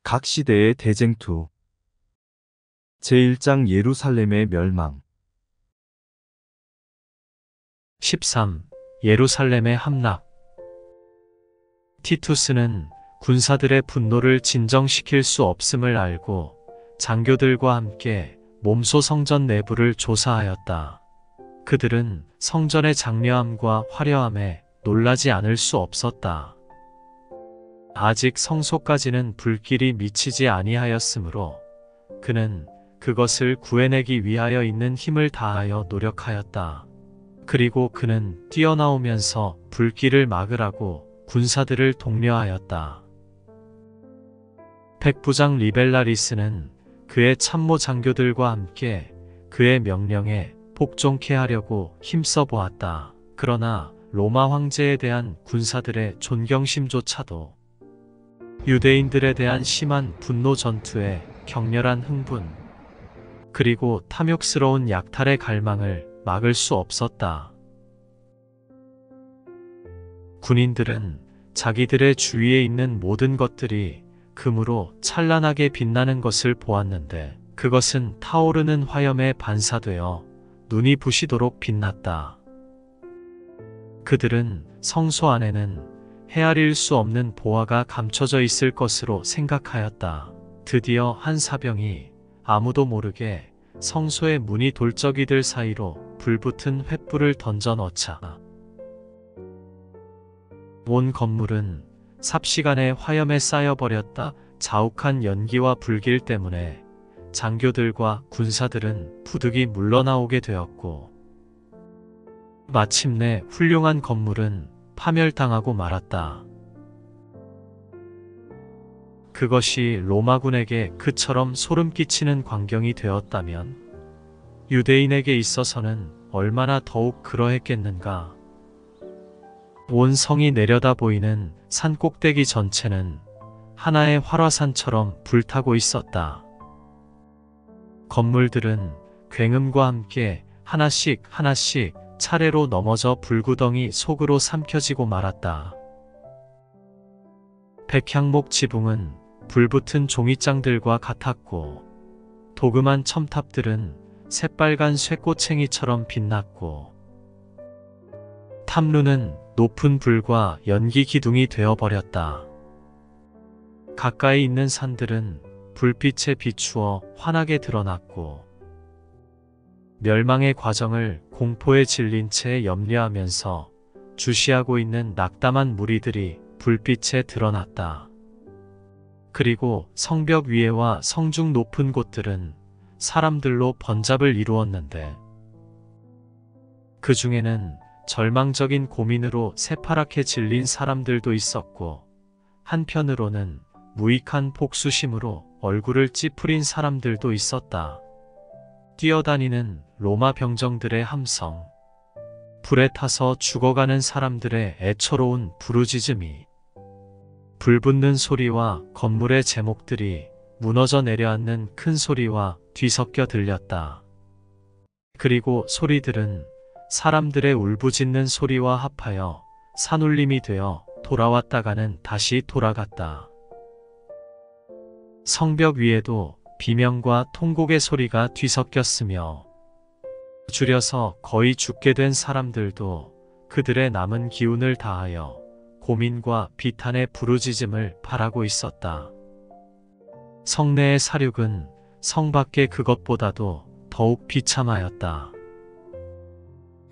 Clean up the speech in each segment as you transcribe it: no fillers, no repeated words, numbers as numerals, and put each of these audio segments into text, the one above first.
각 시대의 대쟁투. 제1장 예루살렘의 멸망. 13. 예루살렘의 함락. 티투스는 군사들의 분노를 진정시킬 수 없음을 알고 장교들과 함께 몸소 성전 내부를 조사하였다. 그들은 성전의 장려함과 화려함에 놀라지 않을 수 없었다. 아직 성소까지는 불길이 미치지 아니하였으므로 그는 그것을 구해내기 위하여 있는 힘을 다하여 노력하였다. 그리고 그는 뛰어나오면서 불길을 막으라고 군사들을 독려하였다. 백부장 리벨라리스는 그의 참모 장교들과 함께 그의 명령에 복종케 하려고 힘써 보았다. 그러나 로마 황제에 대한 군사들의 존경심조차도 유대인들에 대한 심한 분노 전투에 격렬한 흥분, 그리고 탐욕스러운 약탈의 갈망을 막을 수 없었다. 군인들은 자기들의 주위에 있는 모든 것들이 금으로 찬란하게 빛나는 것을 보았는데 그것은 타오르는 화염에 반사되어 눈이 부시도록 빛났다. 그들은 성소 안에는 헤아릴 수 없는 보화가 감춰져 있을 것으로 생각하였다. 드디어 한 사병이 아무도 모르게 성소의 문이 돌적이들 사이로 불붙은 횃불을 던져 넣자 온 건물은 삽시간에 화염에 쌓여버렸다. 자욱한 연기와 불길 때문에 장교들과 군사들은 부득이 물러나오게 되었고 마침내 훌륭한 건물은 파멸당하고 말았다. 그것이 로마군에게 그처럼 소름 끼치는 광경이 되었다면 유대인에게 있어서는 얼마나 더욱 그러했겠는가. 온 성이 내려다 보이는 산 꼭대기 전체는 하나의 활화산처럼 불타고 있었다. 건물들은 굉음과 함께 하나씩 하나씩 차례로 넘어져 불구덩이 속으로 삼켜지고 말았다. 백향목 지붕은 불붙은 종이장들과 같았고 도금한 첨탑들은 새빨간 쇠꼬챙이처럼 빛났고 탑루는 높은 불과 연기 기둥이 되어버렸다. 가까이 있는 산들은 불빛에 비추어 환하게 드러났고 멸망의 과정을 공포에 질린 채 염려하면서 주시하고 있는 낙담한 무리들이 불빛에 드러났다. 그리고 성벽 위에와 성중 높은 곳들은 사람들로 번잡을 이루었는데 그 중에는 절망적인 고민으로 새파랗게 질린 사람들도 있었고 한편으로는 무익한 복수심으로 얼굴을 찌푸린 사람들도 있었다. 뛰어다니는 로마 병정들의 함성, 불에 타서 죽어가는 사람들의 애처로운 부르짖음이, 불붙는 소리와 건물의 제목들이 무너져 내려앉는 큰 소리와 뒤섞여 들렸다. 그리고 소리들은 사람들의 울부짖는 소리와 합하여 산울림이 되어 돌아왔다가는 다시 돌아갔다. 성벽 위에도 비명과 통곡의 소리가 뒤섞였으며 줄여서 거의 죽게 된 사람들도 그들의 남은 기운을 다하여 고민과 비탄의 부르짖음을 바라고 있었다. 성내의 사륙은 성 밖의 그것보다도 더욱 비참하였다.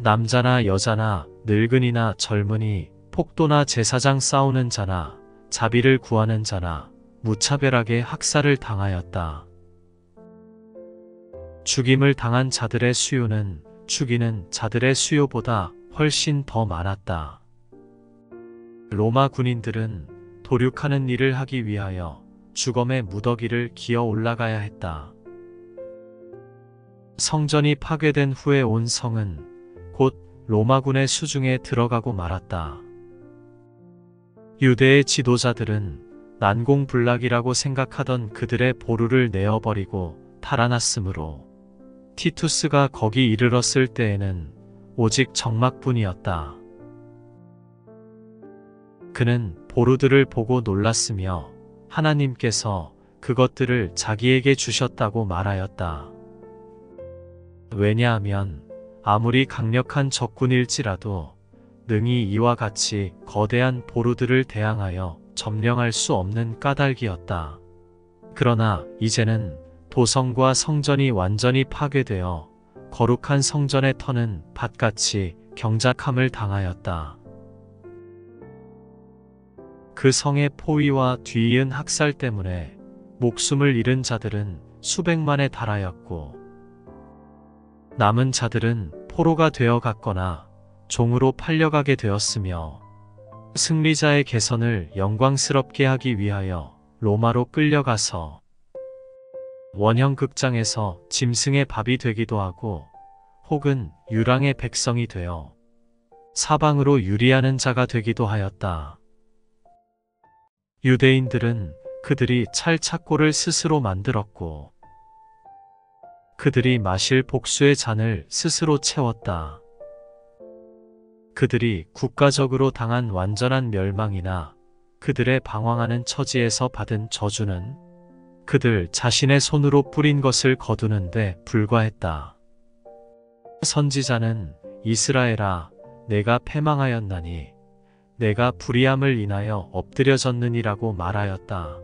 남자나 여자나 늙은이나 젊은이, 폭도나 제사장 싸우는 자나 자비를 구하는 자나 무차별하게 학살을 당하였다. 죽임을 당한 자들의 수요는 죽이는 자들의 수요보다 훨씬 더 많았다. 로마 군인들은 도륙하는 일을 하기 위하여 주검의 무더기를 기어 올라가야 했다. 성전이 파괴된 후에 온 성은 곧 로마군의 수중에 들어가고 말았다. 유대의 지도자들은 난공불락이라고 생각하던 그들의 보루를 내어버리고 달아났으므로 티투스가 거기 이르렀을 때에는 오직 적막뿐이었다. 그는 보루들을 보고 놀랐으며 하나님께서 그것들을 자기에게 주셨다고 말하였다. 왜냐하면 아무리 강력한 적군일지라도 능히 이와 같이 거대한 보루들을 대항하여 점령할 수 없는 까닭이었다. 그러나 이제는 도성과 성전이 완전히 파괴되어 거룩한 성전의 터는 밭같이 경작함을 당하였다. 그 성의 포위와 뒤이은 학살 때문에 목숨을 잃은 자들은 수백만에 달하였고, 남은 자들은 포로가 되어 갔거나 종으로 팔려가게 되었으며, 승리자의 개선을 영광스럽게 하기 위하여 로마로 끌려가서 원형 극장에서 짐승의 밥이 되기도 하고, 혹은 유랑의 백성이 되어 사방으로 유리하는 자가 되기도 하였다. 유대인들은 그들이 찰착고를 스스로 만들었고, 그들이 마실 복수의 잔을 스스로 채웠다. 그들이 국가적으로 당한 완전한 멸망이나 그들의 방황하는 처지에서 받은 저주는 그들 자신의 손으로 뿌린 것을 거두는데 불과했다. 선지자는 이스라엘아, 내가 패망하였나니 내가 불의함을 인하여 엎드려졌느니라고 말하였다.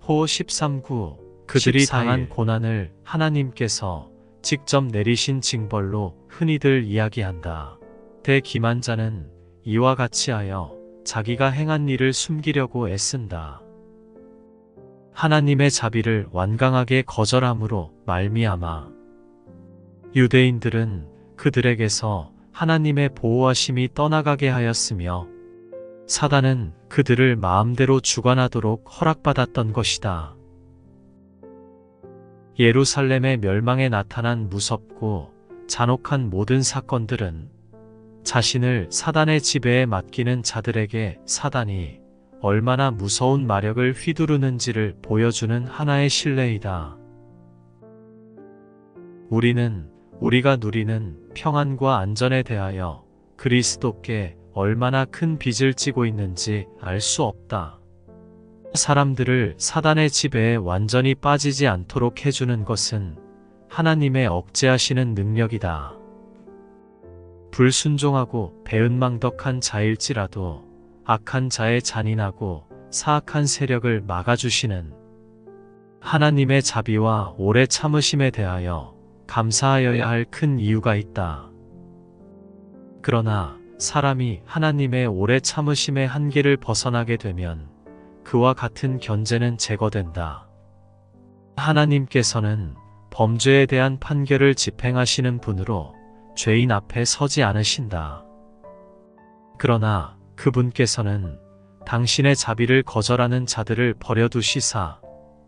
호 13구 그들이 14일. 당한 고난을 하나님께서 직접 내리신 징벌로 흔히들 이야기한다. 대기만자는 이와 같이 하여 자기가 행한 일을 숨기려고 애쓴다. 하나님의 자비를 완강하게 거절함으로 말미암아 유대인들은 그들에게서 하나님의 보호하심이 떠나가게 하였으며, 사단은 그들을 마음대로 주관하도록 허락받았던 것이다. 예루살렘의 멸망에 나타난 무섭고 잔혹한 모든 사건들은 자신을 사단의 지배에 맡기는 자들에게 사단이 얼마나 무서운 마력을 휘두르는지를 보여주는 하나의 신뢰이다. 우리는 우리가 누리는 평안과 안전에 대하여 그리스도께 얼마나 큰 빚을 지고 있는지 알 수 없다. 사람들을 사단의 지배에 완전히 빠지지 않도록 해주는 것은 하나님의 억제하시는 능력이다. 불순종하고 배은망덕한 자일지라도 악한 자의 잔인하고 사악한 세력을 막아주시는 하나님의 자비와 오래 참으심에 대하여 감사하여야 할 큰 이유가 있다. 그러나 사람이 하나님의 오래 참으심의 한계를 벗어나게 되면 그와 같은 견제는 제거된다. 하나님께서는 범죄에 대한 판결을 집행하시는 분으로 죄인 앞에 서지 않으신다. 그러나 그분께서는 당신의 자비를 거절하는 자들을 버려두시사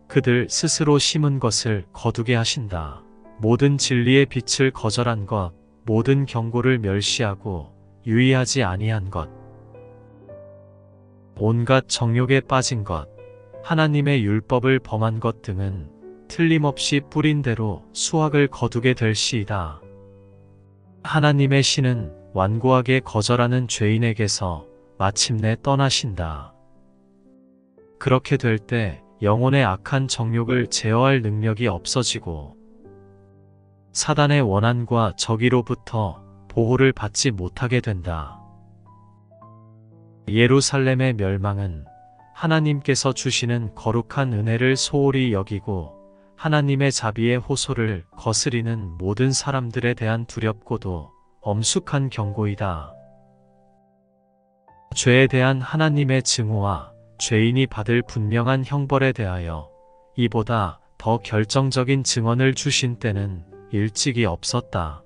그들 스스로 심은 것을 거두게 하신다. 모든 진리의 빛을 거절한 것, 모든 경고를 멸시하고 유의하지 아니한 것, 온갖 정욕에 빠진 것, 하나님의 율법을 범한 것 등은 틀림없이 뿌린 대로 수확을 거두게 될 시이다. 하나님의 신은 완고하게 거절하는 죄인에게서 마침내 떠나신다. 그렇게 될 때 영혼의 악한 정욕을 제어할 능력이 없어지고 사단의 원한과 저기로부터 보호를 받지 못하게 된다. 예루살렘의 멸망은 하나님께서 주시는 거룩한 은혜를 소홀히 여기고 하나님의 자비의 호소를 거스리는 모든 사람들에 대한 두렵고도 엄숙한 경고이다. 죄에 대한 하나님의 증오와 죄인이 받을 분명한 형벌에 대하여 이보다 더 결정적인 증언을 주신 때는 일찍이 없었다.